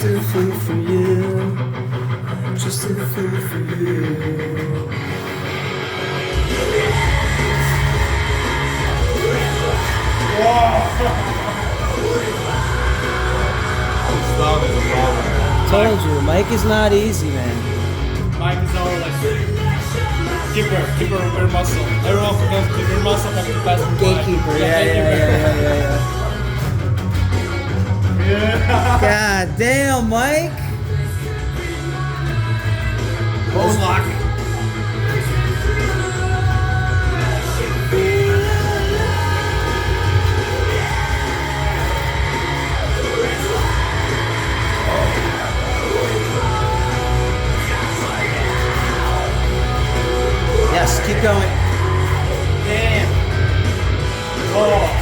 just a fool for you. I'm just a fool for you. Told you, Mike is not easy, man. Mike is all like keeper rear muscle. Everyone forgets the rear muscle has to pass the Gatekeeper, yeah. God damn, Mike. Close lock. Yes, keep going. Damn. Oh.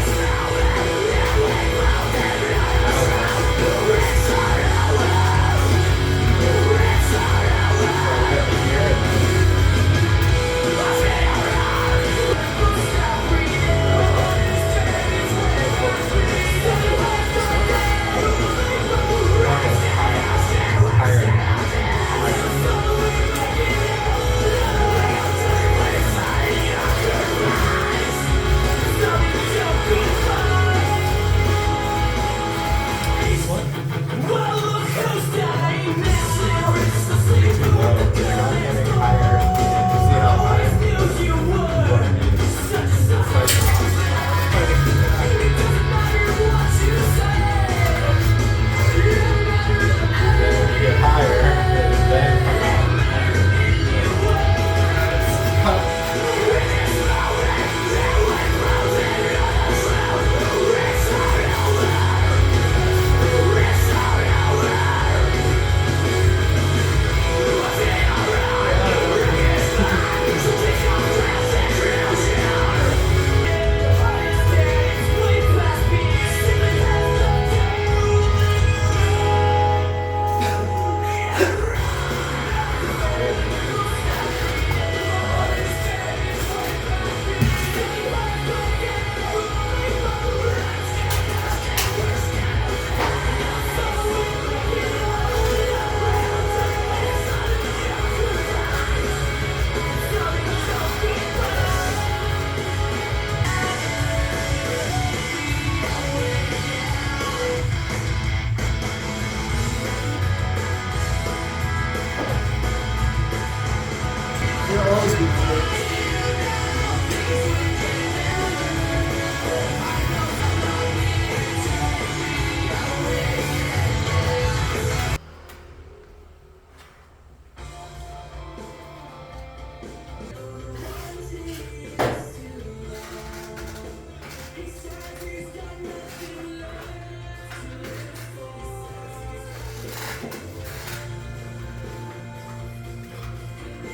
You'll always be good.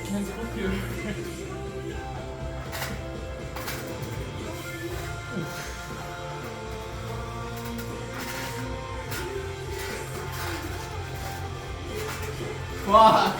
Hands up here. Fuck.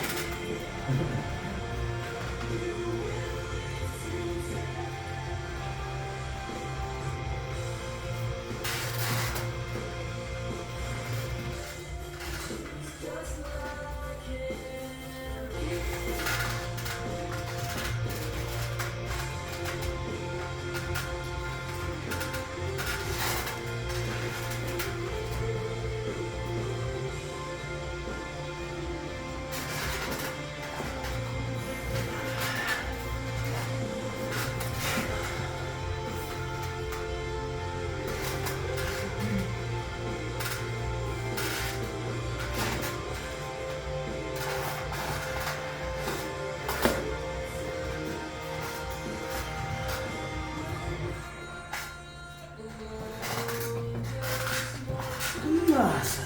Nossa.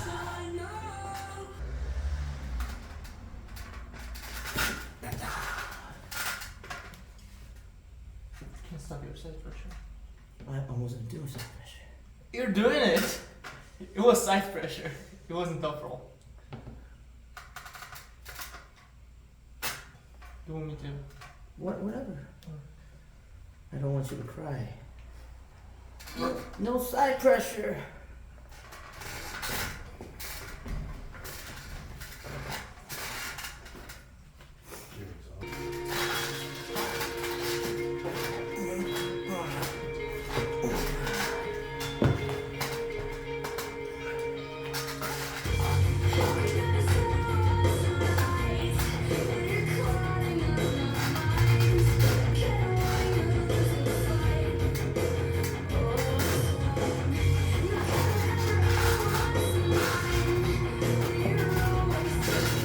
Can't stop your side pressure. I wasn't doing side pressure. You're doing it. It was side pressure. It wasn't top roll. You want me to? Whatever. I don't want you to cry. No side pressure.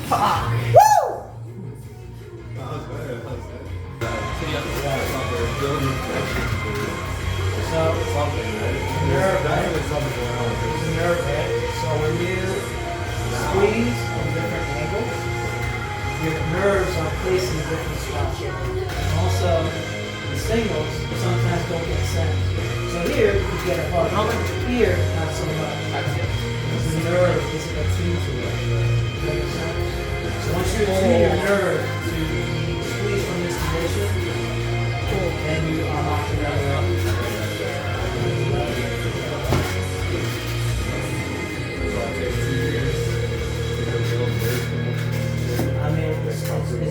Fuck! Woo! That was good. So, nerve, right? It's a nerve, right? So when you squeeze from different angles, your nerves are placed in different spots. And also, the signals sometimes don't get sent. So here, you get a hard moment. Here, not so much. Because the nerve isn't attuned to it. Does that make sense? So once you attune your nerve to squeeze from this position, then you unlock the nerve. I mean, it's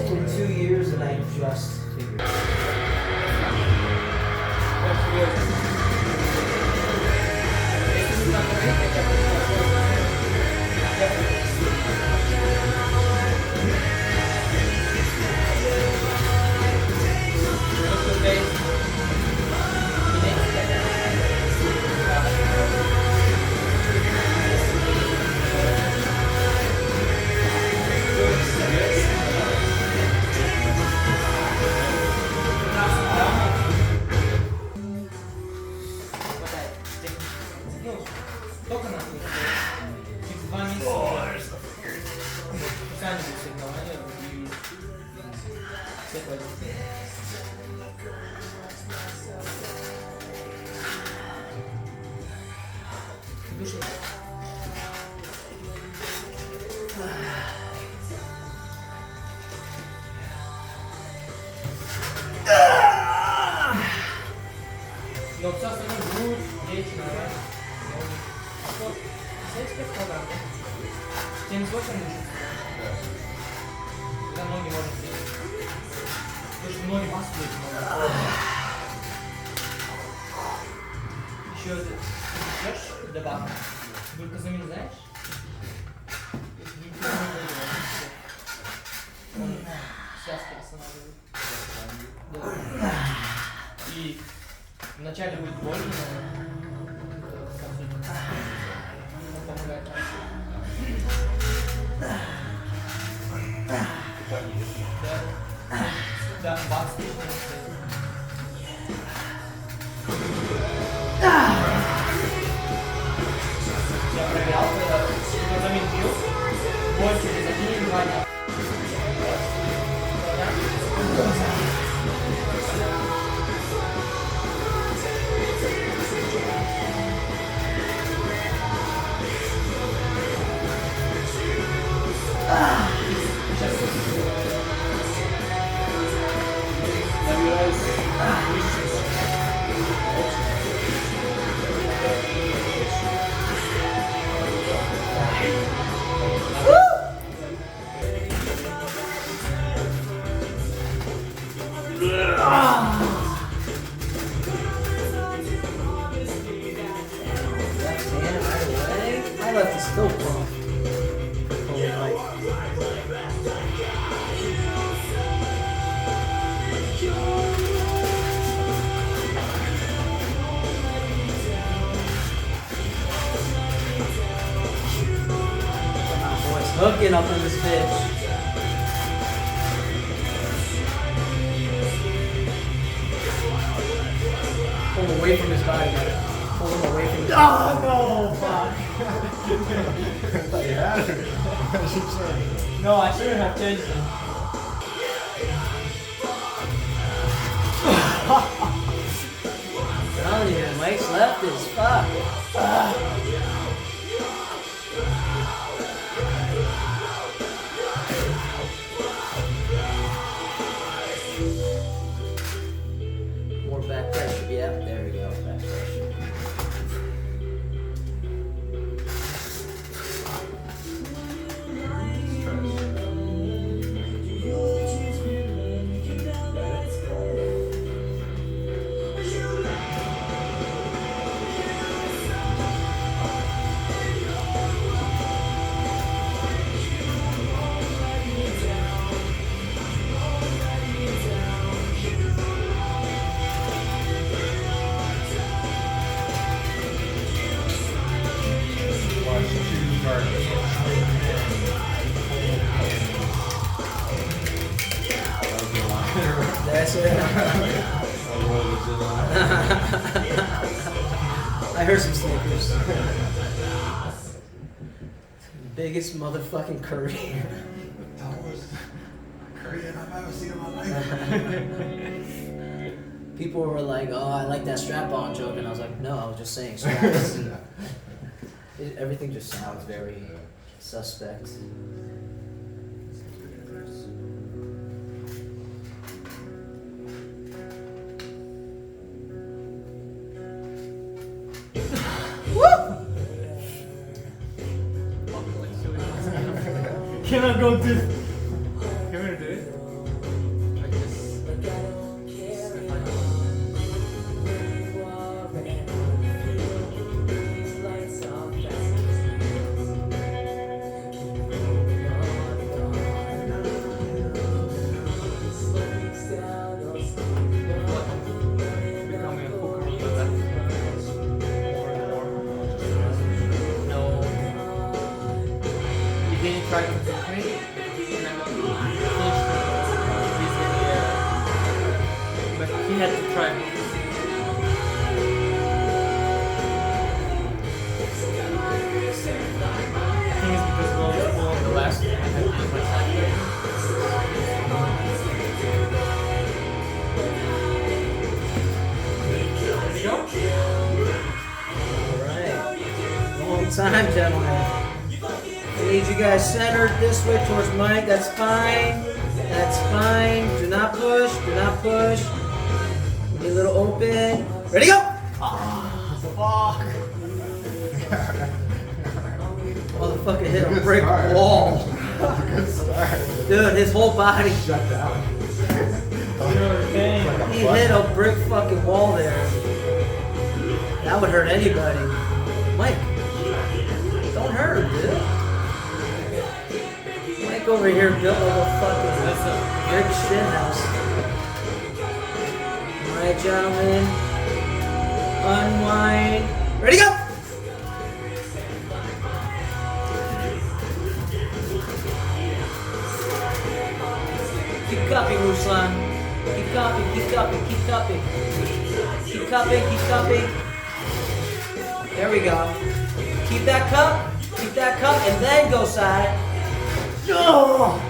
been 2 years and I just figured it out. Yoksa senin bu geçme var. Ses bir kadar. Senin boşun düşün. Да, ноги можно сделать. Потому что ноги маслают. Еще идешь добавку. Только замерзаешь. Он связки останавливает. Да. И вначале будет больно, но он помогает. Да, бац. Я проверял, когда заметил, больше через 1-2 дня. I left it still wrong. Hooking up in this bitch. Pull him away from his body, man. Pull him away from his body. Oh, no, fuck. No, I shouldn't have changed him. I'm telling you, Mike's left is fuck. More back pressure, yeah, there we go, back pressure. I heard some Snickers. Biggest motherfucking curry. I've ever seen in my life. People were like, "Oh, I like that strap-on joke," and I was like, "No, I was just saying straps." Everything just sounds very suspect. Can I go do? Can we do it? Like this. Becoming a hooker with the left. More and more. No. You didn't try to do me? But he had to try. I think it's because we always pull on the last one. I had to use my side. Alright. Long time, gentlemen. I need you guys centered this way towards Mike. That's fine. That's fine. Do not push. Do not push. Be a little open. Ready, go! Fuck! Motherfucker hit a Good brick start. wall. Good start. Dude, his whole body. Shut down. He hit a brick fucking wall there. That would hurt anybody. Mike, don't hurt him, dude. Mike over here built like a fucking brick shit house. Alright, gentlemen. Unwind. Ready, go! Keep cupping, Ruslan. Keep cupping, keep cupping, keep cupping. Keep cupping, keep cupping. There we go. Keep that cup, and then go side. Oh!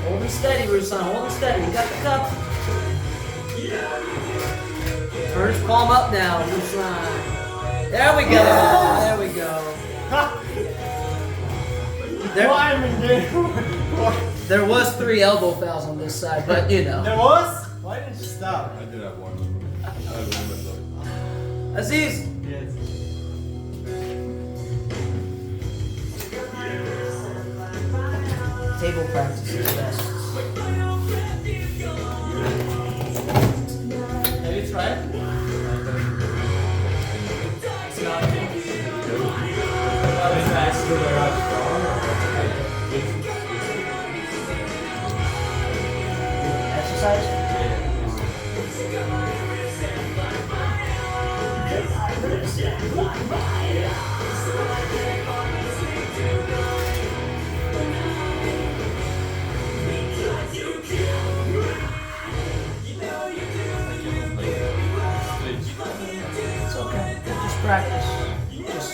Hold him steady, Ruslan, hold him steady. You got the cup. Turn his palm up now, Ruslan. There we go, there we go. There was 3 elbow fouls on this side, but you know. There was? Why didn't you stop? I did have one. I had one myself. Aziz, Yes. table practice is best. Have you tried? It's not. That was nice. Exercise? It's okay. Just practice. Just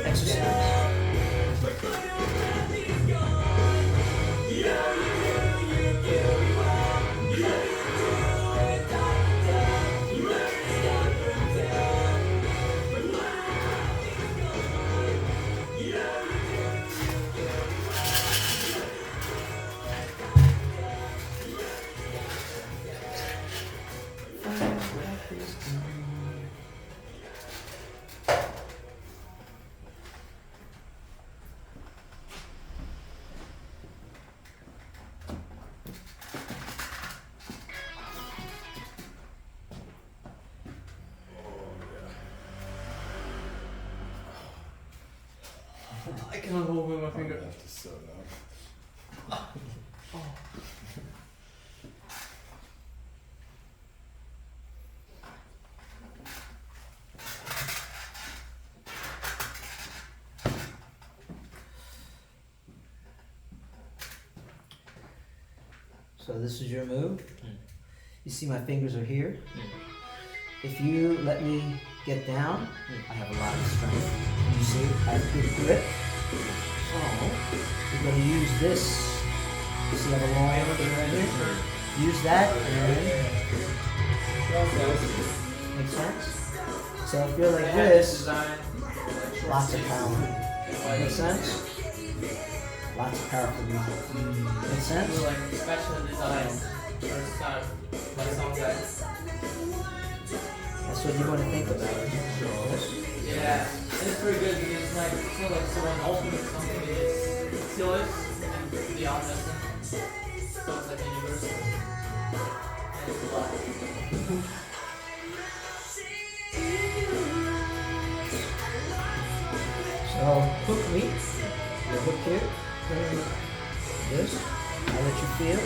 exercise. I cannot hold with my I'm finger. gonna have to sew now. So this is your move. You see my fingers are here. If you let me get down, I have a lot of strength. You see, I have good grip. So, we're going to use this. You see, I have a long thing right here. Use that and make sense? So if you're like this, lots of power. Make sense? Lots of power for me. Make sense? Like special design or style by some guys. That's what you want to think about. Yeah, it's pretty good because it's like it's not like someone ultimate something it is still is and beyond wrestling. So it's like universal. And it's a lot. So hook me. You hook here. This. I'll let you feel.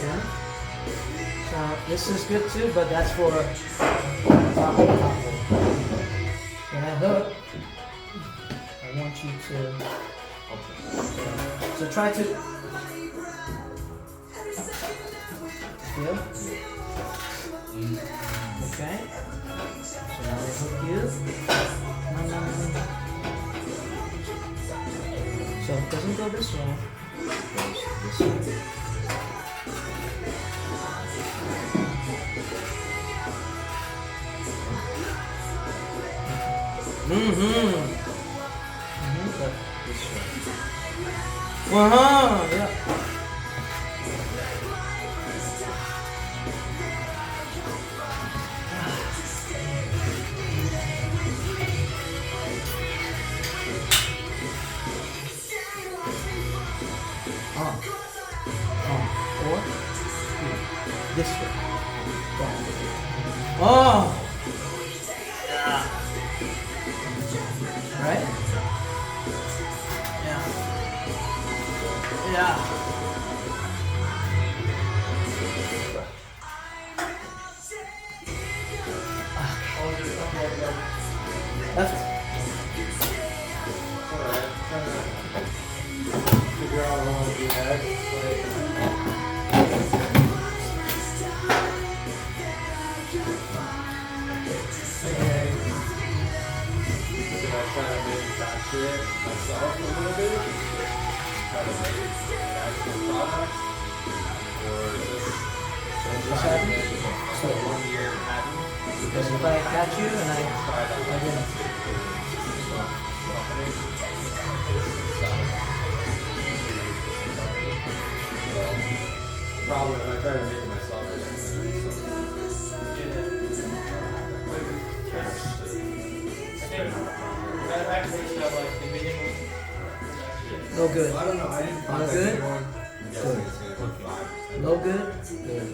Yeah. So this is good too, but that's for top of. When I hook, I want you to. So try to feel. Okay. So now I hook you. So it doesn't go this way. It goes this way. But this way. Yeah. Or this way. Oh! Yeah. Right? Yeah. Yeah. Left. Alright, trying to figure out what I want to do next. Should I try to manufacture it myself a little bit? Try to make an actual product? Or just try to make a 1-year patent? Because if I catch you and I didn't. Probably if I try to make it myself, it's No good. I don't know. I didn't No contact good? anyone. Good. No good? Good.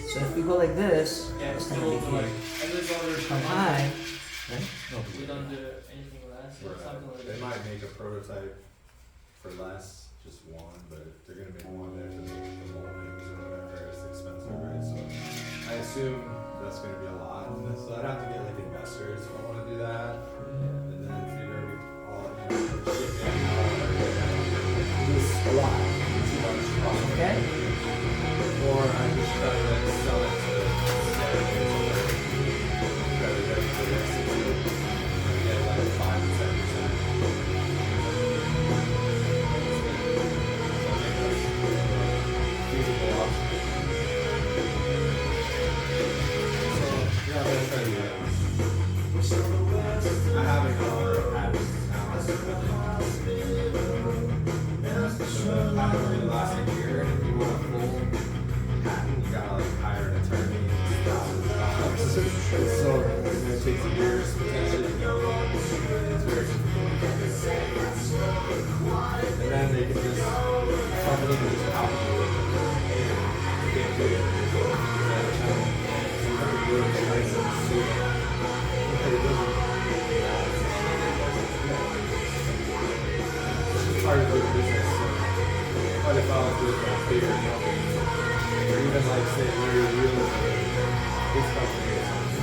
So if we go like this, it's going to be here. Come high. Right? We don't do anything less or something like They that. might make a prototype for less, just one, but if they're gonna make one there to make the moldings or whatever, it's expensive, right? So I assume that's gonna be a lot. So I'd have to get like investors if I wanna do that, and then figure all, shipping, all everything. Just a lot. Too much cost. Okay? Or I just try to sell it to Saturday or try to get it to the rest of the year. Get like 5 to 10%. Feasible option. So, yeah, I'm gonna try to do that. I have a number of patents now. So the patent really lasts a year, and if you want a full patent, you gotta like hire an attorney and $1,000. So it's gonna take years potentially. It's very and then they can just company can just copy it. You can't do it. So you have to do it with a license suit. But it doesn't. It's hard to do business. But if I was with a bigger company, or even like say Larry Real Estate, this company or something.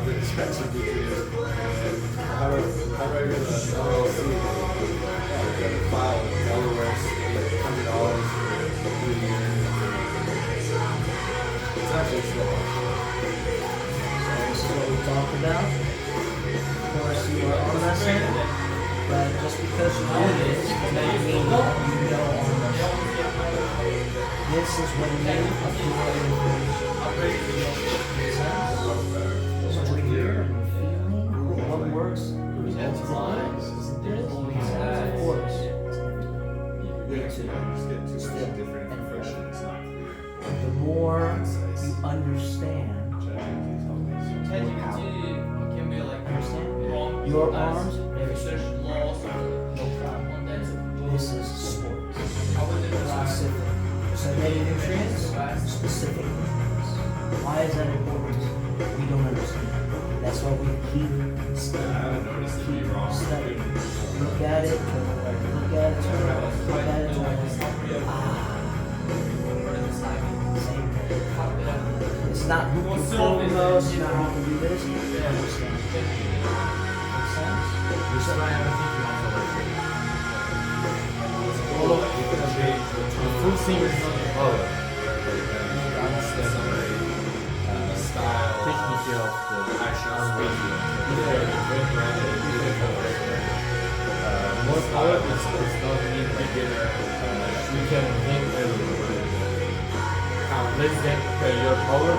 filed the dispenser because how do I get the LLC? I got to file in Delaware State, $100 for 3 years. It's actually slow. So this is what we talked about. Of course, you are arm wrestling, but just because you know this does not mean that you know arm wrestling. This is when you accumulate information. Makes sense? So we're here and we're feeling what works. Of course. You just get too much different information. It's not clear. The more you understand, ChatGPT can be like wrong. your arms, There's there's laws no problem. on This is sports. I wouldn't Specific. So many nutrients, specific nutrients. Why is that important? We don't understand. That's why we keep I studying. haven't noticed it be wrong. Studying. Look at it, look at it, look at it. Same thing. It's not who can pull the most, it's not who can do this. You understand. Makes sense? This is why I think you also like it. Well, you can change the The full thing is not about the style. technique of the Actual speech. More More power is not mean beginner. You can win everywhere. Less than your power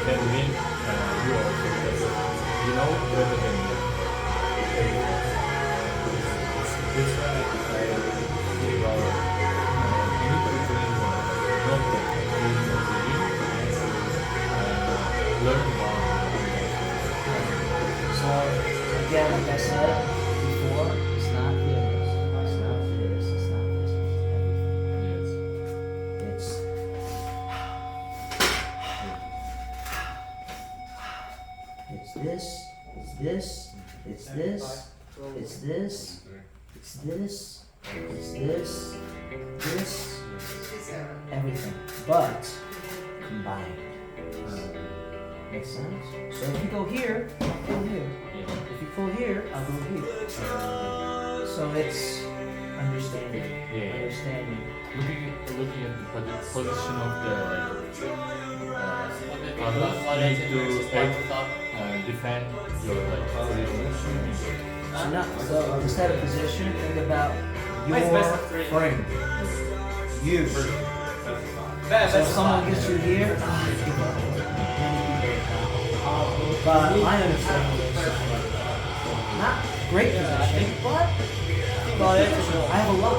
can win you also. You know better than you. This one I think about you need to train not learn about. So, again, like I said before, it's not this, it's not this, it's not this, it's everything. Yes. It's this, it's this, it's this, it's this, it's this, it's this, this, everything, but combined. Makes sense? So if you go here, I'll go here. If you pull here, I'll go here. So it's understanding. Yeah. Understanding. Looking at the position of the others, you need to defend your position. So, not, so instead of position, think about Mine's your best of three. frame. You. So if someone gets you here, give up. But my understanding is not great position, but I have a lot.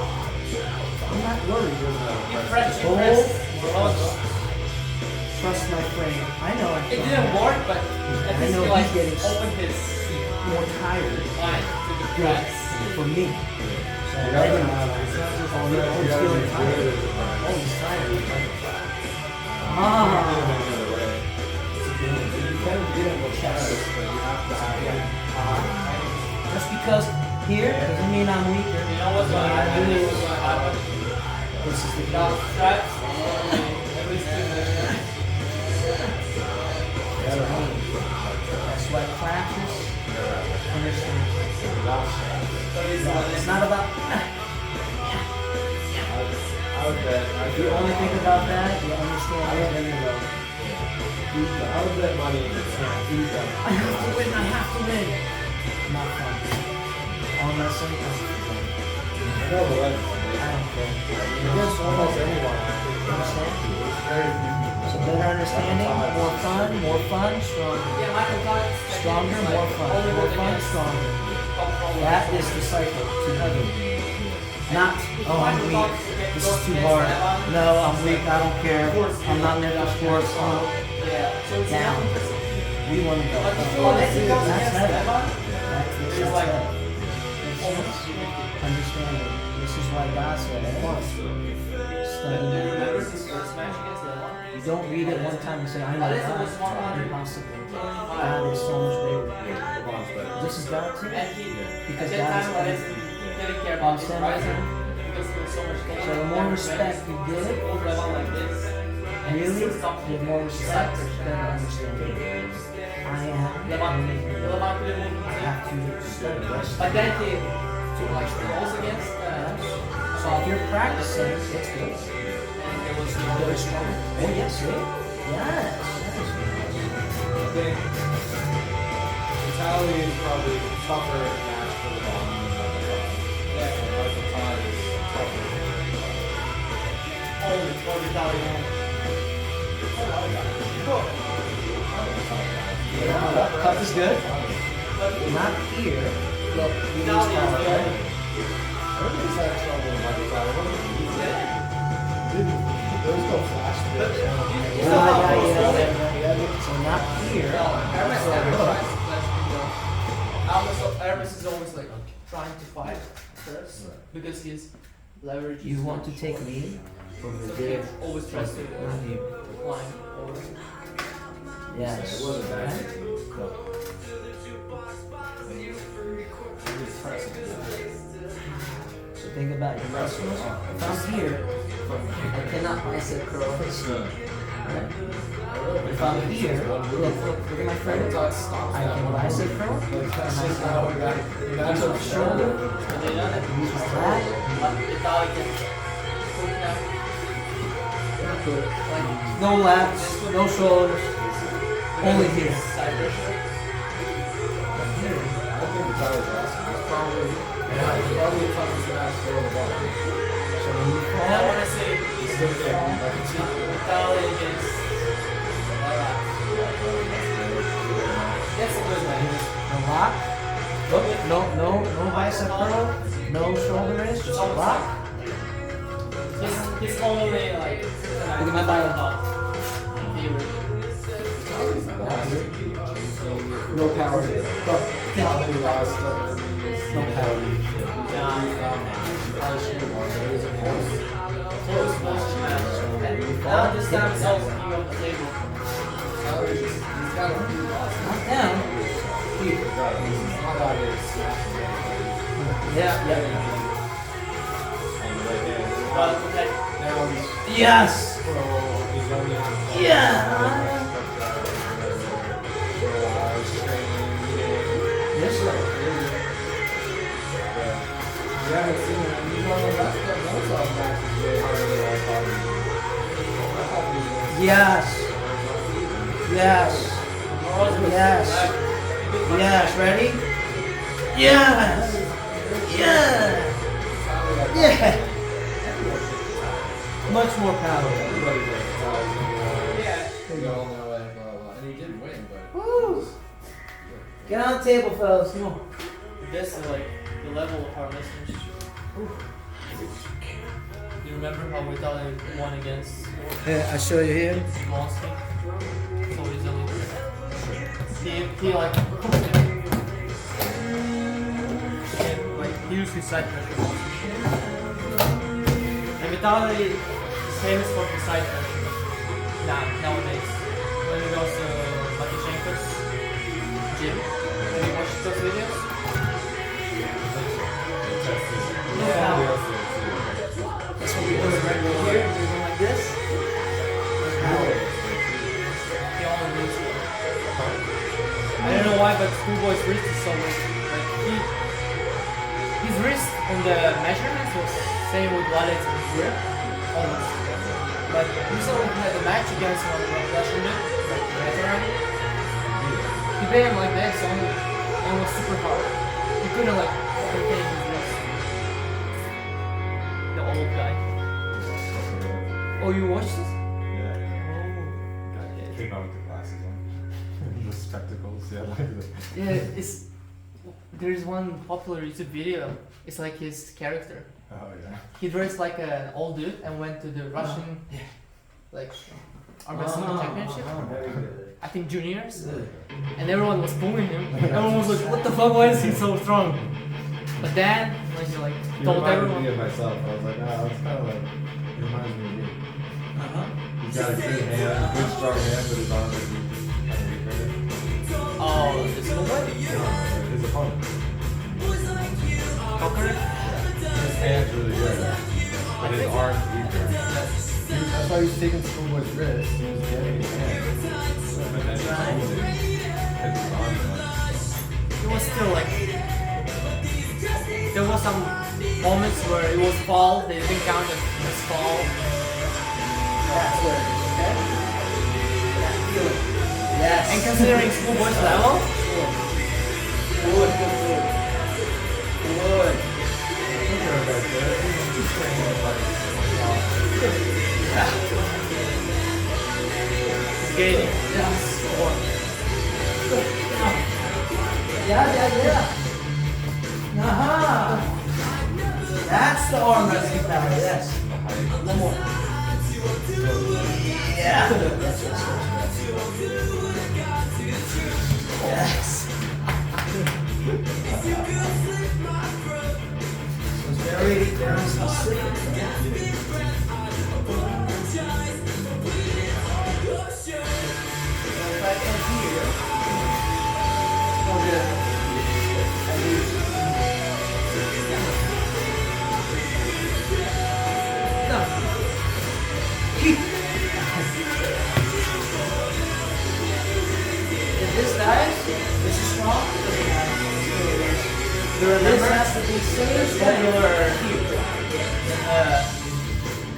I'm not worried. Trust my frame. I know I'm It didn't work, but at I least know he like he's getting opened his more tired mind to the good press. for me. So I didn't he's feeling tired. Oh, he's tired. You kind of get it with chest. Just because here doesn't mean I'm weaker. You know what's Doesn't mean I I think lose. what's gonna happen? This is the Now goal. straps, at least That's what I mean. That's why practice, understand. It's not about. I would bet. If you only think about that, you understand everything. I would bet money in this. I have to win, I have to win. Not fun. Arm wrestling, I No, but like, don't care. against almost anyone. Understand? Very few. So better understanding, more fun, stronger. Yeah, Michael Cox. Stronger, more fun, stronger. That is the cycle to heaven. Not, oh, I'm weak, this is too hard. No, I'm weak, I don't care. I'm not meant for sports. Down. We want to go. That's heaven. That's heaven. Understanding. This is why God said it once. Study mathematics. You don't read it one time and say, I know God. Impossible. God is so much bigger. This is God too. Because God is everything. Didn't care about his Understand rising everything? because there was so much So the more respect you give, over about like this. and really still something. with more respect than understanding. I am. I have to study wrestling. But then he took like goals against So if you're practicing, it's good. and it was Very strong. Oh yes, see? Yes. I think Italian is probably tougher match for the bottom than the top. Yeah. But the top is tougher. only for the Italian. Cup is good. Not here. Look, you lose Italian is power, the right? only. Everybody's had trouble in my side. He's good. There was no flash there. Yeah. So not here. No, Hermes never So, tries to flash people. Hermes is always like trying to fight first because he's leverage. You want to take me from the So he dead? always tries to Not here. climb over. Yes. It wasn't that Right? easy. So think about your wrestlers. If I'm here, I cannot bicep curl. Right? If I'm here, look at my friend. I can bicep curl. And I can use my shoulder. I can use my lat. But Italian can like No lats, no shoulders. Only here. side pressure. I think the Tyler's awesome. It's probably the toughest match for the bottom. So when you And I fall, want to say He's still getting like a cheap. Italian against Alright. That's a good match. no lock. Look, no bicep curl, no shoulder raise, just lock. He's only like Look at my bio. favorite. No power. Probably lost No power. Close match. And now this time it's also you on the table. Not down. Here. Yeah. But okay. Yes. Yeah. Yes, sir. You haven't seen it. You know, that's the match is way harder than I thought it was. Yes. Yes. Yes. Yes. Ready? Yes. Yeah. Yeah. Much more power. Everybody's like, Yeah. we all know it, blah, blah. And he did win, but. Woo. Get on the table, fellas. Come on. This is like the level of our listeners. You remember how we thought he won against I show you here. Monster? So easily. He like he used his side pressure. And Vitaly is famous for his side pressure. Nowadays. When he goes to Matishenko's gym, have you watched those videos? That's what we do right here. We go like this. Power. He only moves it. I don't know why, but Schoolboy's wrist is so weak. Like his wrist on the measurements was same with Wale's grip, almost. But recently he had a match against one Russian dude, like veteran. He made him like this and it was super hard. He couldn't like contain his wrist. The old guy. Oh, you watched this? Came out with the glasses on. The spectacles, yeah, like the. Yeah, it's there's one popular YouTube video. It's like his character. Oh, yeah. He dressed like an old dude and went to the Russian like Armwrestling championship. I think juniors. And everyone was booing him. Everyone was like, "What the fuck? Why is he so strong?" But then, when he like He told reminded everyone, me of myself. I was like, it's kind of like, it reminds me of me. He's got a good hand, good strong hand, but his arm is kind of weak right now. "Oh, this is what?" His opponent. Conqueror. His hand's really good, but his arm's weak right now. He That's why he's taking Schoolboy's wrist. He was getting his hand. But then he pulled it. His arm It was still like there was some moments where it was fall. They didn't count it as fall. That's where it is, okay? Yeah, feel it. Yes. And considering Schoolboy's level, Good, good, good. Good. he's gaining. Yes. Yeah. Aha! That's the arm wrestling power, yes. One more. Yeah. Yes. It's very, very specific. If I come here, we'll get If this dies, this is strong. This has to be safe. Popular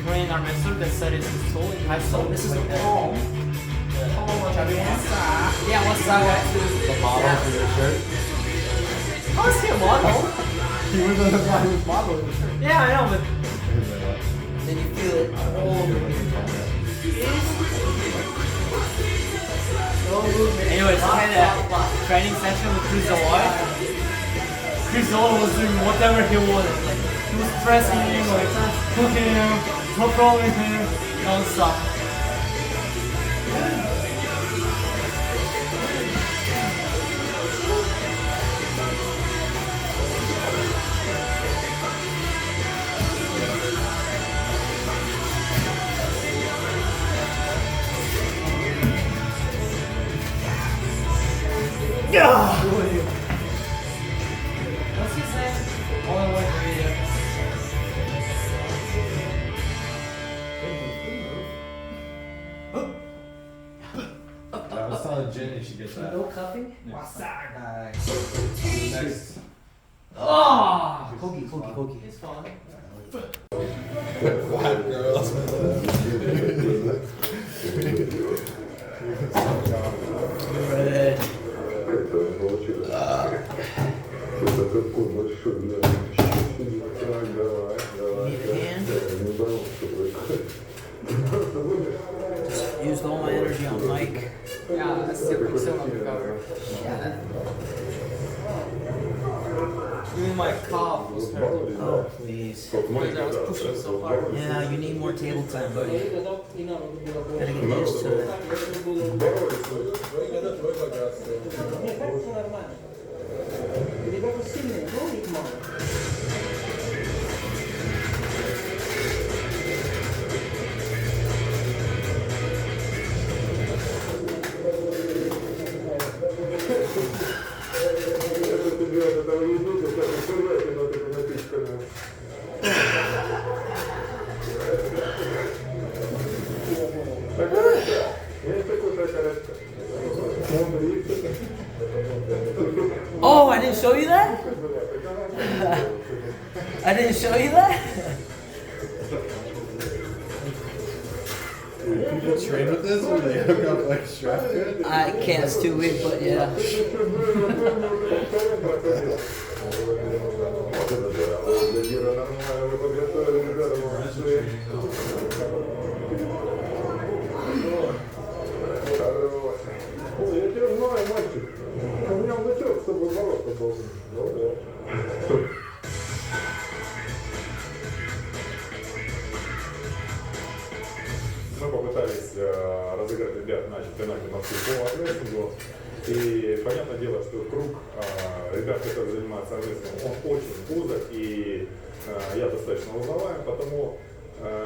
Korean arm wrestler that said it's his soul in high school. This is a like that. palm. Yeah, what's that guy? The model for your shirt. How is he a model? He was on the he was modeling the shirt. Yeah, I know, but Then you feel it all over you. anyways, I had a training session with Chris Zoloy. Chris Zoloy was doing whatever he wanted. Like, he was pressing him, like, hooking him, controlling him, non-stop. What's his name? All I want to read it. I was telling Jen you should get that. No cuffing? Next. Nice. Next. Oh! Kogi. It's fun. Five girls. Red. Need a hand? Just used all my energy on Mike. Yeah, that's still not recovered. Yeah. Even my calf was hurt. Oh, please. Because I was pushing so hard. Yeah, you need more table time, buddy. Gotta get used to it. Oh, I didn't show you that? I didn't show you that? People train with this when they hook up like strap to it? I can't, it's too weak, but yeah. Мы попытались разыграть ребят на чемпионате Москвы по армрестлингу. И понятное дело, что круг ребят, которые занимаются армрестлингом, он очень узок, и я достаточно узнаваем, потому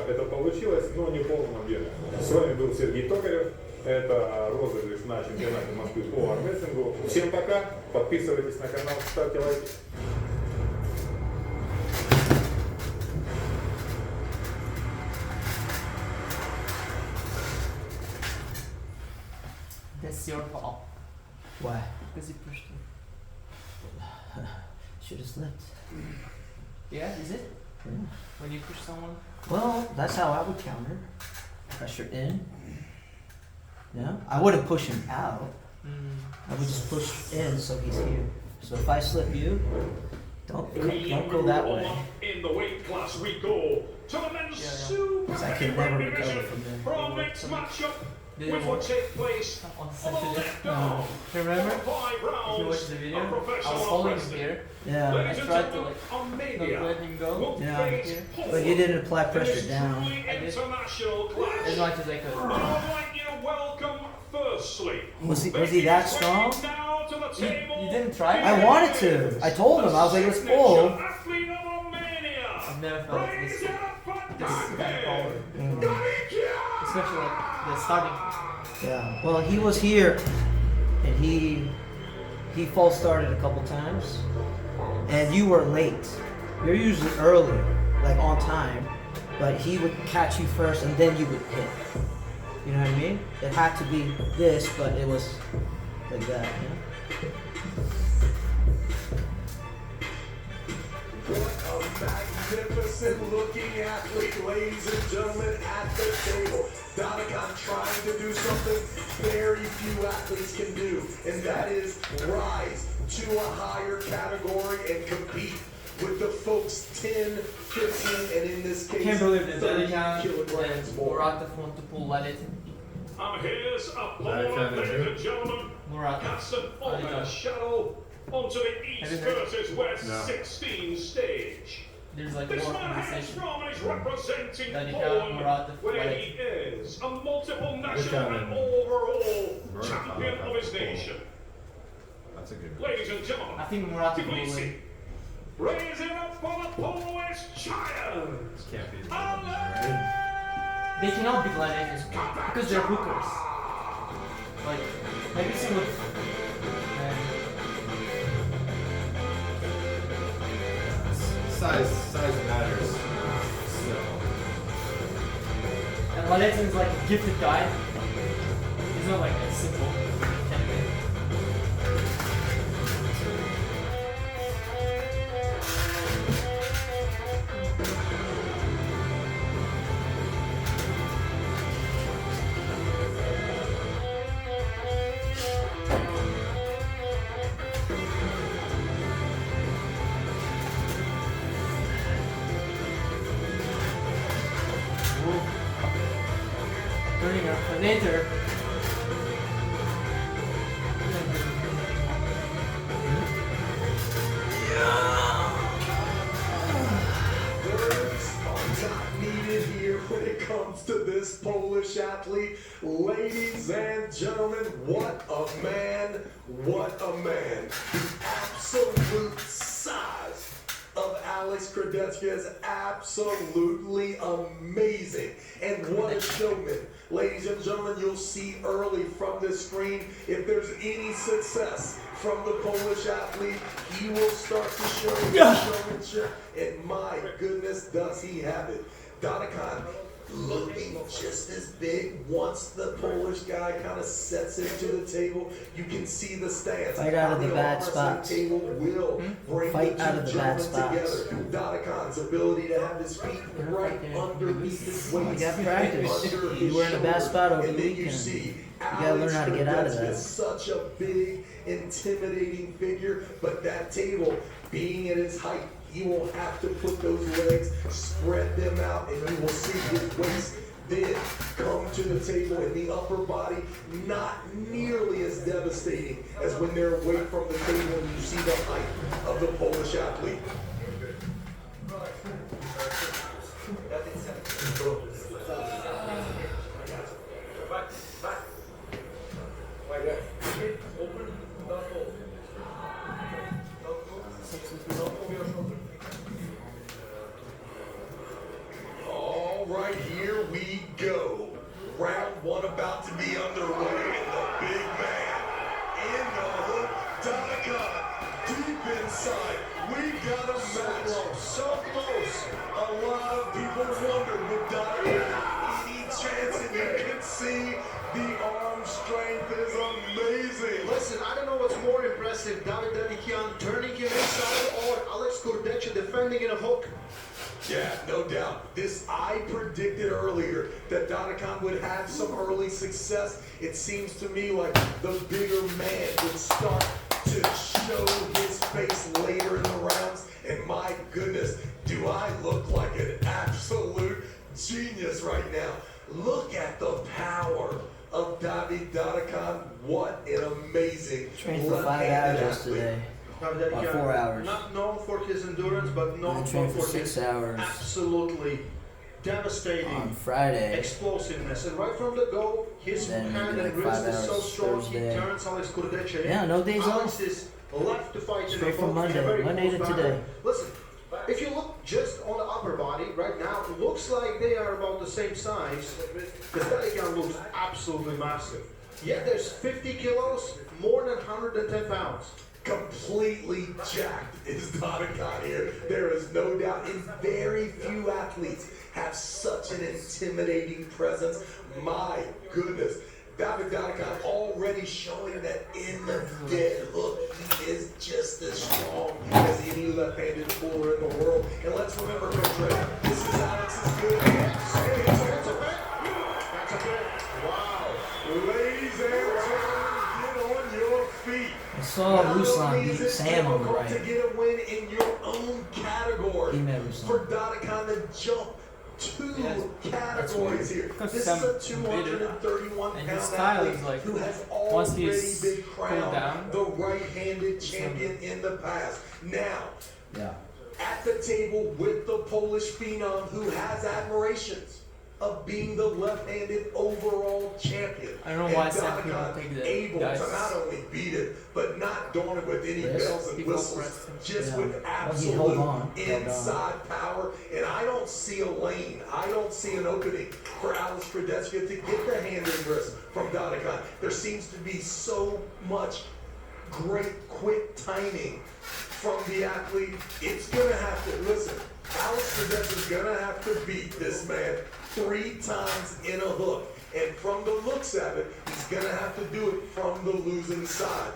это получилось, но не в полном объеме. С вами был Сергей Токарев. Это розыгрыш на чемпионате Москвы по армрестлингу. Всем пока, подписывайтесь на канал, ставьте лайки. That's your fault. Why? Because you pushed it. Should have slipped. Yeah, is it? Yeah. When you push someone? Well, that's how I would counter. Pressure in. Yeah. I wouldn't push him out. I would just push in so he's here. So if I slip you, don't go that way. In the weight class we go to the men's super Because I can never heavyweight recover division from there. for our next matchup, Did it which will work? take place On on the sensitive? left arm. Remember? For 5 If you rounds watch the video, of I was professional holding him wrestling. here. Yeah. I Ladies and tried to gentlemen, not Armenia let him go. will Yeah. face Here. Paul But you didn't apply in pressure this down. truly I did. international As clash. much as I could. And I would like you to welcome firstly. Was he that strong? Now to the table. You didn't try? I wanted to. I told him. I was like, let's pull. Athlete of Armenia. I've never felt like Raise this. it up for This kind of power. Danica! Especially like the starting. Yeah. Well, he was here, and he false started a couple times, and you were late. You're usually early, like on time, but he would catch you first, and then you would hit. You know what I mean? It had to be this, but it was like that. Yeah? What a magnificent looking athlete, ladies and gentlemen, at the table. Danica trying to do something very few athletes can do, and that is rise to a higher category and compete with the folks 10, 15, and in this case, Can't believe that 30 Danica kilograms and more. Muratov want to pull at it. And here's Danica Apollo, and ladies who? and gentlemen. Muratov. Casts an Danica. ominous shadow onto the Have East you heard? versus West No. 16 stage. There's like This war man hails conversation. from and is representing Danica, Poland, Muratov, where Wyatt. he is a multiple national Danica and and overall Muratov champion of his have Poland. nation. That's a good Ladies and gentlemen, I think Muratov will Tbilisi, win. raise it up for the Polish giant. This can't be the Alex! They cannot be gladiators because they're hookers. Like, have you seen what? Size matters. So, And Lalettin is like a gifted guy. He's not like a simple candidate. Turning a predator. Words are not needed here when it comes to this Polish athlete. Ladies and gentlemen, what a man, what a man. The absolute size of Alex Kradecka is absolutely amazing. And what a showman. Ladies and gentlemen, you'll see early from this screen, if there's any success from the Polish athlete, he will start to show his showmanship, and my goodness, does he have it. Danica looking just as big once the Polish guy kind of sets it to the table. You can see the stance. Fight out of the How bad arm spots. wrestling table will bring Fight the out two of the bad gentlemen spots. together. Danica's ability to have his feet right underneath his waist. You got practice. Under You his were in a bad shoulder. spot over And the then you weekend. see gotta learn how to get out of that. Alex Kradecka, such a big, intimidating figure, but that table, being at his height, he will have to put those legs, spread them out, and you will see his waist then come to the table in the upper body, not nearly as devastating as when they're away from the table and you see the height of the Polish athlete. All right, here we go. Round one about to be underway, and the big man in the hook, Danica, deep inside. We got a amazing. Listen, I don't know what's more impressive, David Danikian turning him inside or Alex Kurdecha defending in a hook. Yeah, no doubt. I predicted earlier that Danikan would have some early success. It seems to me like the bigger man would start to show his face later in the rounds. And my goodness, do I look like an absolute genius right now. Look at the power of David Danikan. What an amazing Trained for 5 left-handed hours athlete. yesterday. David About Danikian, 4 hours. not known for his endurance, but known I trained for for 6 his hours absolutely devastating on Friday. explosiveness. And right from the go, his Then hand maybe and like wrist 5 is so hours strong, Thursday. he turns Alex Kurdecha in. Yeah, no days Alex off. is left to fight in Straight a from hook, in a Monday. very Monday close to battle. today. Listen, if you look just on the upper body right now, it looks like they are about the same size. Because Danikan looks absolutely massive. Yet there's 50 kilos, more than 110 pounds. Completely jacked is Danikan here. There is no doubt. And very few athletes have such an intimidating presence. My goodness. David Danikan already showing that in the dead hook, he is just as strong as any left-handed puller in the world. And let's remember, Coach Ray, this is Alex's good hand. That's a bet. That's a bet. Wow. Ladies and gentlemen, get on your feet. I saw Not Ruslan only is beat it Sam on the difficult to right. get a win in your own category, He met Ruslan. for Danikan to jump two categories here. Because This Sam is a beat it. 231 And pound his style athlete is like, who has once already he's been cooled crowned down, the right-handed champion in the past. Now, Yeah. at the table with the Polish phenom who has admirations of being the left-handed overall champion. I don't know why And some people Danikan think that able guys- to not only beat it, but not daunted with any Yes. bells and People whistles, pressed him. just Yeah. with Well, he absolute held on. inside power. And I don't see a lane, I don't see an opening for Alex Krudetska to get the hand and wrist from Danikan. There seems to be so much great quick timing from the athlete. It's gonna have to, listen, Alex Krudetska is gonna have to beat this man 3 times in a hook. And from the looks of it, he's gonna have to do it from the losing side.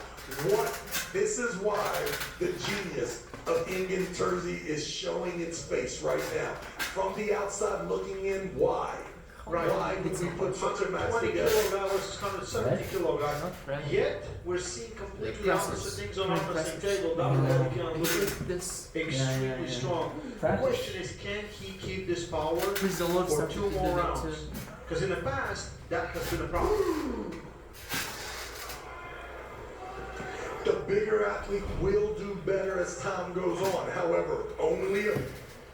This is why the genius of Ingen Terzi is showing its face right now. From the outside looking in, why? Right. Why would we put such a match 20 together? kilograms versus 170 Right. kilograms. Not ready. Yet we're seeing completely Presses. opposite things on Pretty opposite presses. table. Yeah. David Danikan looking This extremely Yeah. strong. The Practice. question is, can he keep this power is the Lord for stuff 2 he more did it rounds? too. Because in the past, that has been a problem. The bigger athlete will do better as time goes on. However, only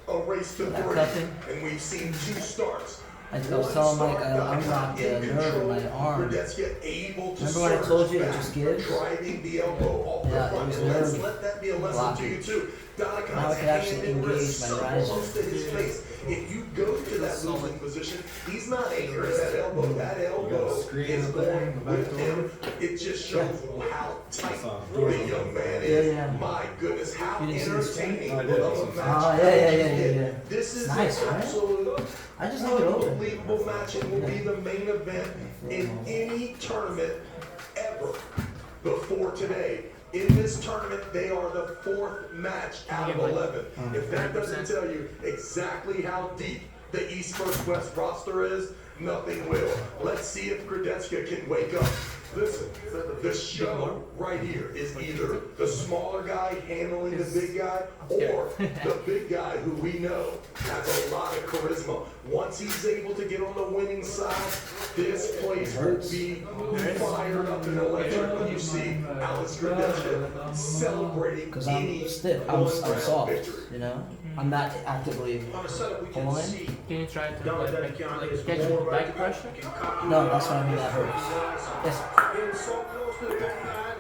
a race to That 3, cupping. and we've seen 2 starts. I was telling Mike I unlocked the nerve in my arm. Krudetska able to Remember when I surge told you to back, just give? driving the elbow off Yeah, the it front. was And let's nerve let that be a lesson to you blockage. too. Danikan's Now I can actually hand and wrist engage my so riser. close to his face. If you go to that losing position, he's not anchoring that elbow. That elbow screen is up there going in the back with him. door. It just shows how tight the young man Yeah, is. yeah. My goodness, how You didn't see the screen? entertaining I did. of a match. Oh, yeah. This is Nice, an right? absolute I just leave it open. unbelievable match. It will be the main event in any tournament ever before today. In this tournament, they are the 4th match out of 11. If that doesn't tell you exactly how deep the East vs. West roster is, nothing will. Let's see if Krudetska can wake up. Listen, the show right here is either the smaller guy handling the big guy, or the big guy who we know has a lot of charisma. Once he's able to get on the winning side, this place will be fired up and electric when you see Alex Krudetska celebrating Because any I'm stiff. I'm one-round soft. victory. You know? I'm not actively. On the setup, we can Hold on. see Can you try to David like Danikan is catch more the right back to pressure? He can cut through No, the that's what I mean. That outside. hurts. Yes. Getting so close to the back pad.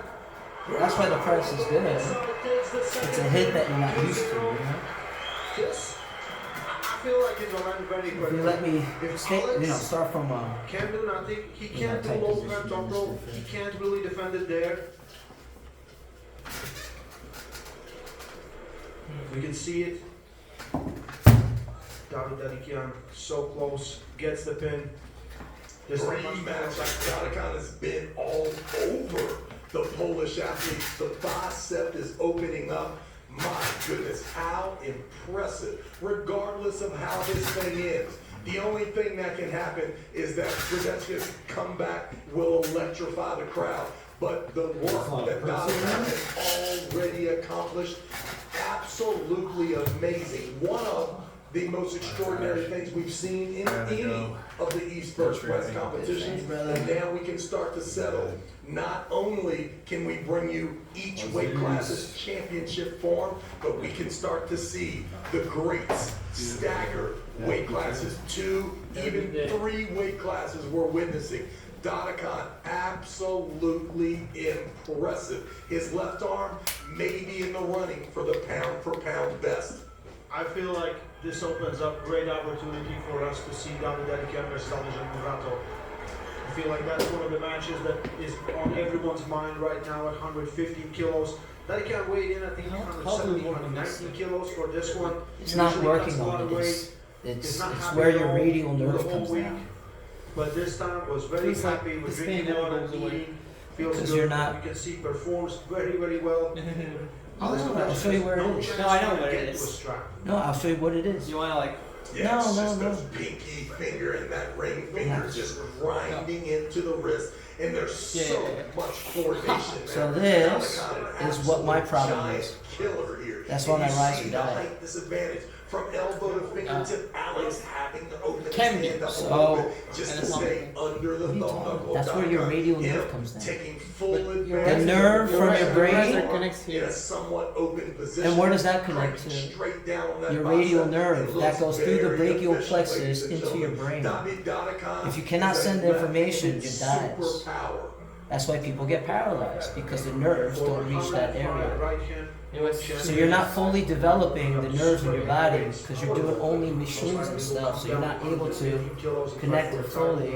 That's why the press is good. Takes the It's a second hit that you're not used to. You know? This, I feel like he's already ready for If you let me stay, start from. Can't do nothing. He can't do tight low position, front top just rope. different. He can't really defend it there. You can see it. David Danikian so close, gets the pin. There's not much Rematch. more. Datakon has been all over the Polish athletes. The bicep is opening up. My goodness, how impressive. Regardless of how this thing ends, the only thing that can happen is that Gradeckia's comeback will electrify the crowd. But the work that Datakon has already accomplished, absolutely amazing. One of the most extraordinary things we've seen in any of the East versus West competitions. And now we can start to settle. Not only can we bring you each weight class's championship form, but we can start to see the greats stagger weight classes. 2, even 3 weight classes we're witnessing. Datakon, absolutely impressive. His left arm may be in the running for the pound for pound best. I feel like this opens up great opportunity for us to see David Dedican versus Armwrestling. I feel like that's one of the matches that is on everyone's mind right now at 115 kilos. Dedican weighed in, I think, 170, 190 kilos for this one. It's not Usually working cuts a lot on of it. weight. It's not happy where at your all radial the nerve whole comes week. down. But this time was very Feels like happy with this drinking pain never water, goes away. eating, feels Because good. you're not- You can see performs very, very well. I'll show you where it is. chance No, I know to where get it to is. a strap. No, I'll show you what it is. You wanna like? Yeah, it's No, just no, those no. pinky finger and that ring finger just grinding into the wrist. And there's so much coordination. So there. this Datakon, an is what my absolute problem giant is. Killer here. That's And why you my rise see and the die. height disadvantage. From elbow to fingertip, Alex having to open his Can be. hand up a So- little bit just and to it's stay under the What are you thumb talking knuckle. about? That's where your Datakon, radial him nerve comes down. Taking full But your advantage. The nerve of from the your brain- arm connects here. in a somewhat open position. And where does that connect cranking to? straight down on that Your bicep. radial It nerve looks that goes through the very brachial efficient, plexus ladies and into your gentlemen. brain. Datakon If you cannot is a send the information, left-handed you die. superpower. That's why people get paralyzed, because the nerves don't reach that area. Right hand. So you're not fully developing the nerves in your body because you're doing only machines and stuff, so you're not able to connect it fully.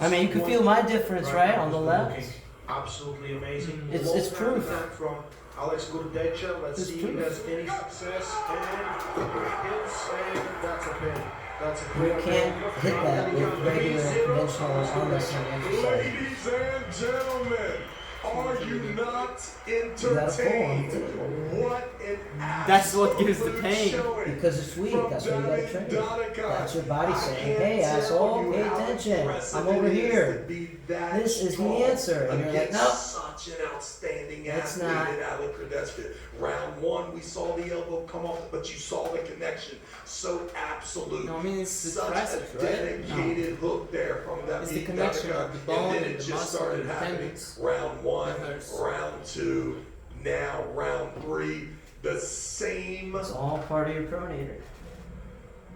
I mean, you can feel my difference, right, on the left? Absolutely amazing. It's proof. From Alex Gurdecka. Let's It's see proof. if there's any success. And hits, and that's a pin. That's a You clear can't pin. hit that with regular conventional arm wrestling exercise. Ladies and gentlemen, are you not gotta pull entertained? on What an That's what gives the pain. showing Because it's weak, that's why you gotta from train. David Datakon. That's your body I saying, can't hey tell asshole, you pay how attention, impressive I'm over it is here. to be that This is the strong answer. And you're like, against nope. such an outstanding It's athlete not. in Alex Gurdecka. Round 1, we saw the elbow come off, but you saw the connection. So absolute. No, I mean it's Such impressive, a right? dedicated hook there from that It's the beat connection Datakon. of the bone and then and it the just muscle started and the happening. tendons. Round 1, That hurts. round 2, now round 3. The same It's all part of your pronator.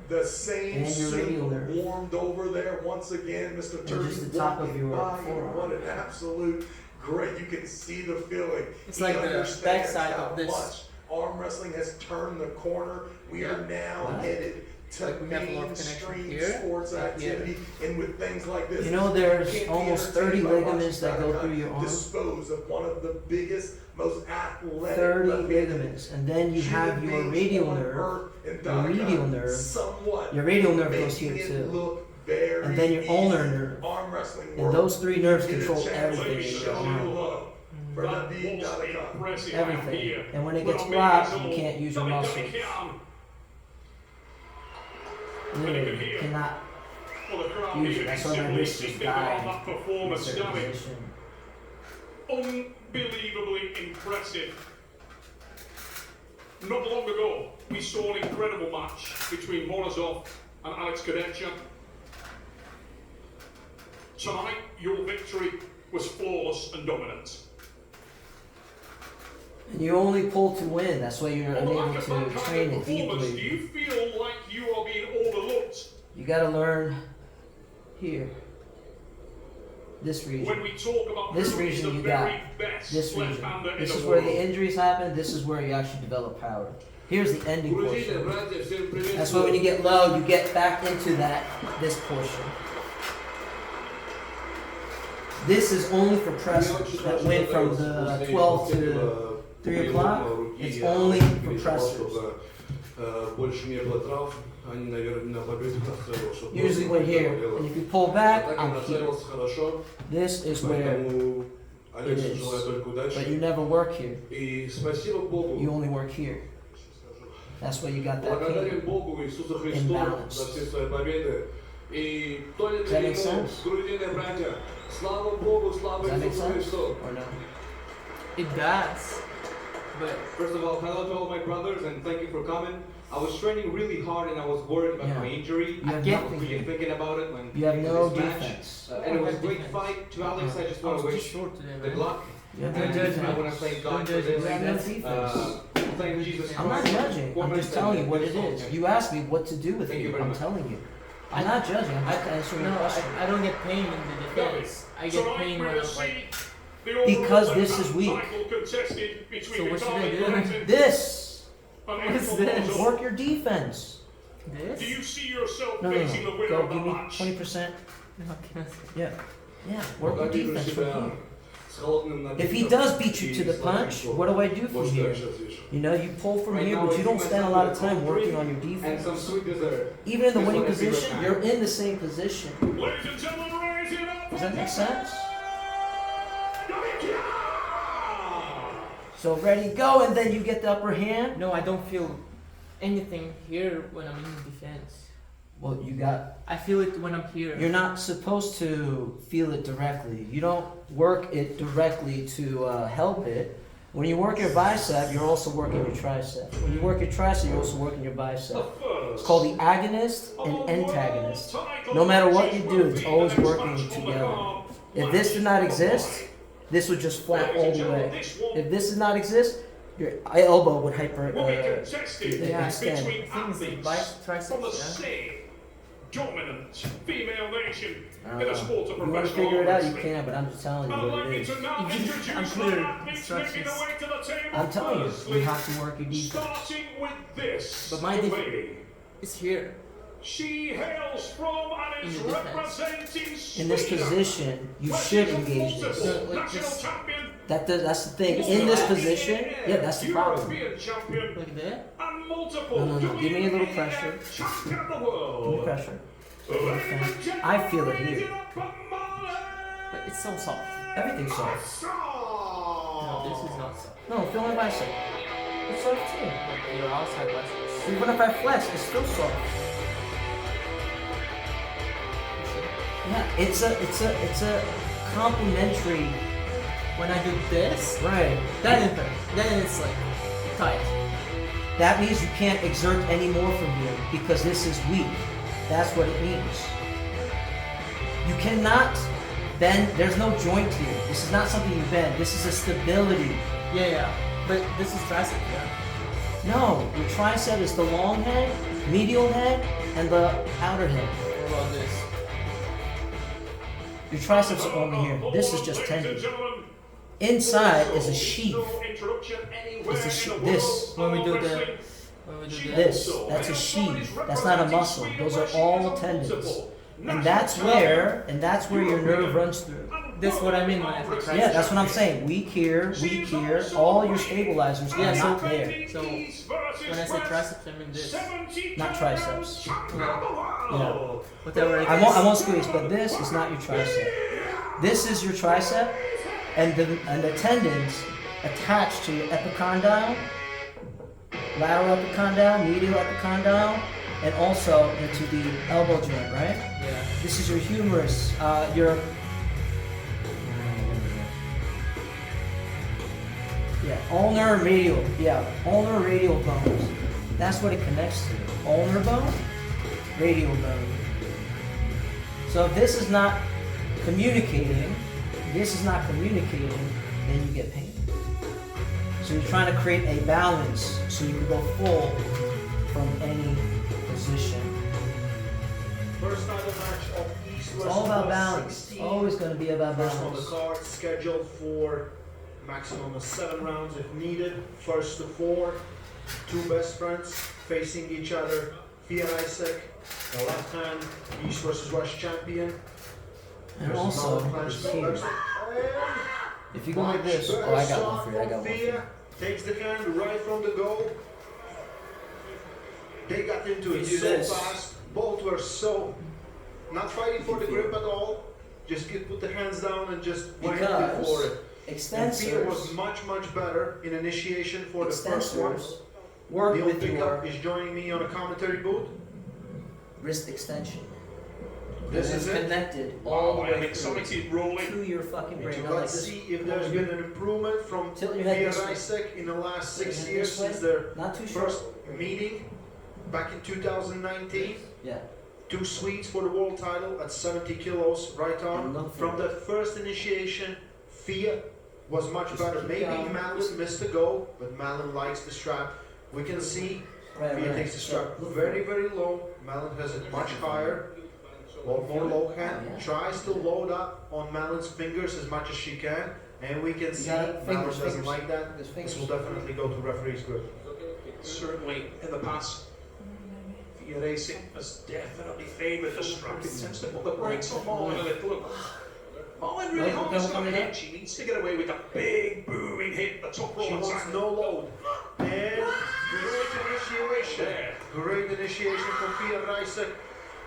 the same And your radial suit nerve. warmed over there once again, Mr. And Turkey. just the top of walking your by you. forearm. What an absolute great! You can see the feeling. It's He like the understands backside how of this. much arm wrestling has turned the corner. We are now Wow. headed to Like we have a lot of connection mainstream here, sports like here. activity, and with things like this, You know there's can't be almost entertained 30 by ligaments watching that go Datakon through your arm. dispose of one of the biggest, most athletic 30 left-handed ligaments. And then you have human your beings radial on nerve. earth, and Your Datakon radial nerve. somewhat Your radial nerve goes making here it too. look very And then your easy. ulnar nerve. Arm wrestling And world. those 3 nerves Get a control chance everything to in show your you arm. love for That the was beat Datakon. impressive. Everything. And when it Well, gets maybe blocked, it's you all can't use your muscle. David Literally, you cannot Well, the crowd use here it. That's is why my simply wrist is insisting on dying that in a performance. certain David, position. unbelievably impressive. Not long ago, we saw an incredible match between Morozov and Alex Gurdecka. Tonight, your victory was flawless and dominant. And you only pull to win. That's why you're On the unable back of that to kind train of it performance, do deeply. you feel like you are being overlooked You gotta learn here. This region. when we talk about This who is region the you very got. best This region. left-hander in This the is where world? the injuries happen. This is where you actually develop power. Here's the ending portion. That's why when you get low, you get back into this portion. This is only for pressers that went from the 12 to 3 o'clock. It's only for pressers. Больше не было травм. Они, наверное, на победу настроились, чтобы Usually we're here. And if you pull back, так I'm here. нацелился хорошо, This is where, поэтому Алексу it is. желаю только but удачи. you never work here. И спасибо Богу. You only work here. That's why you got that Благодарен pain. Богу Иисусу Христу Imbalance. за все свои победы. И то ли Does that make ему, sense? грудиные братья, слава Богу, слава Does that make Иисусу sense? Христу. Or no? It does. But First of all, hello to all my brothers and thank you for coming. I was training really hard and I was worried about Yeah. my injury. You have I was nothing really here. thinking about it when You have into no this match. defense. And it was a No great defense. fight. To Alex, I just I want was to too wish short today, good man. luck. You have no And judge me. I want to thank God Don't for judge me. this. You have no defense. Thank Jesus I'm not Christ. judging. I'm just telling you what it is. You asked me what to do with Thank you it. very I'm much. telling you. I'm not judging. I'm just answering your no, question. I don't get pain in the defense. I get pain when I'm like. Because this is weak. So what should I do? This! What's this? Work your defense. This? Do you see yourself No, facing the winner Go of the give me match? 20%. Okay. Yeah. Yeah. Work your Благодарю defense from себя here. с холодным напитком If he does beat you и to the с punch, напитком. what do I do from Вот что я here? сейчас вижу. You know, you pull from Right here, now, but I you see don't spend a myself lot with of a time cold working drink on your and some defense. sweet dessert. Even in the This winning one is your position, hand. you're in the same position. Ladies and gentlemen, raise it up. Does that make sense? So ready, go, and then you get the upper hand. No, I don't feel anything here when I'm in defense. Well, you got. I feel it when I'm here. You're not supposed to feel it directly. You don't work it directly to help it. When you work your bicep, you're also working your tricep. When you work your tricep, you're also working your bicep. It's called the agonist and antagonist. No matter what you do, it's always working together. If this did not exist, this would just flap all the way. If this did not exist, your elbow would hyper Yeah, extend. things like biceps, From the triceps, yeah. same dominant female nation I in don't the sport know. of If you want to professional figure it out, you wrestling. can, but I'm just telling you I'd what like it you is. to now I'm introduce clear the athletes making instructions. their way to the table. I'm telling you, you Firstly, have to work your defense. starting with this But my young lady. It's here. She hails from and is In the defense. representing In this Sweden, position, you where should she's a engage this. multiple No, like national this. champion, That's the thing. In this position, yeah, that's the problem. European champion, Like that. and multiple No. Give me a little WEF pressure. champion of the Give me world. pressure. Ladies and I feel it gentlemen, here. raise up for Molly. But it's so soft. Everything's soft. No, this is not soft. No, feel my bicep. It's soft too. Like your outside biceps. Even if I flex, it's still soft. You see? Yeah, it's a complementary. When I do this, Right. then it's like tight. That means you can't exert any more from here because this is weak. That's what it means. You cannot bend. There's no joint here. This is not something you bend. This is a stability. Yeah. But this is tricep, yeah. No, your tricep is the long head, medial head, and the outer head. What about this? Your triceps are over here. This is just Ladies tendon. and gentlemen, Inside is a sheath. no introduction anywhere It's a in sheath. the This. world When we of do wrestling. This. That's a sheath. That's not a muscle. Those are all tendons. And that's where your nerve runs through. That's what I mean when I say tricep. Yeah, that's what I'm saying. Weak here, all your stabilizers Yeah, are so- not there. So when I say triceps, I mean this. Not triceps. Yeah. Whatever it is. I won't squeeze, but this is not your tricep. This is your tricep, and the tendons attached to your epicondyle, lateral epicondyle, medial epicondyle, and also into the elbow joint, right? Yeah. This is your humerus, your ulnar radial, ulnar radial bones. That's what it connects to. Ulnar bone, radial bone. So if this is not communicating, then you get pain. So you're trying to create a balance so you can go full from any position. First title match of East It's versus all about West balance. 16. Always going to be about First on the balance. card, scheduled for maximum of 7 rounds if needed. First to 4, 2 best friends facing each other. Fia Isaac, the left hand, East versus West champion. And versus also, Northern Clash it's here. members. If you go like this, oh, I got one for you. Fia takes the hand right from the goal. They got into it You do so this. fast. Both were so not fighting for the grip at all. Just put the hands down and just went for Because it. And Fia was extensors, much better in initiation for the first one. extensors work Neil with Pickup your is joining me on a commentary booth. wrist extension. This And is it's it. connected all the Wow, I'm way excited, through rolling. to your fucking brain. So Not like let's this. see if there's been an improvement from Tilt your head Fia this way. Rysek in the last 6 Your head years this way. since their Not too short. first meeting back in 2019. Yeah. 2 Swedes for the world title at 70 kilos right And on. look for From it. that first initiation, Fia was much Just better. keep Maybe going. Malin missed the goal, but Malin likes the strap. We can see Right, Fia right. takes the strap So, look very, very low. Malin has it much higher. A lot more low hand. Yeah. Tries to load up on Malin's fingers as much as she can. And we can see got it. Malin Fingers, doesn't fingers. like that. Fingers, This fingers. will definitely go to referee's good. Certainly in the past, Fia Racing has definitely favoured the strap. It tends to put the brakes on Marlon a little. Look, Marlon really Look, harms look, that look, hit. look. She needs to get away with that big booming hit, the top roll She wants attack. no load. And great initiation. There. Great initiation from Fia Rysek.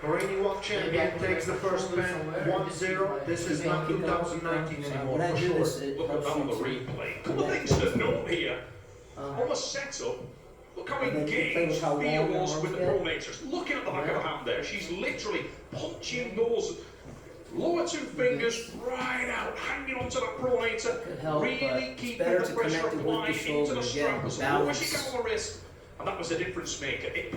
Reigning world champion takes the first pin 1-0. This is not 2019 So anymore, when I for do sure. this, it Look at helps that on the you to replay. Couple of things to note here. um, On the setup, look how And then you play engaged with how Fia long your was arms with the get. pronators. Looking at the back of the hand there, she's literally punching those lower 2 fingers right out, hanging onto that pronator, Could help, but really it's keeping better the to pressure connect it with the applied into shoulder the again, strap as low as balance. she can on the wrist. And that was the difference maker. It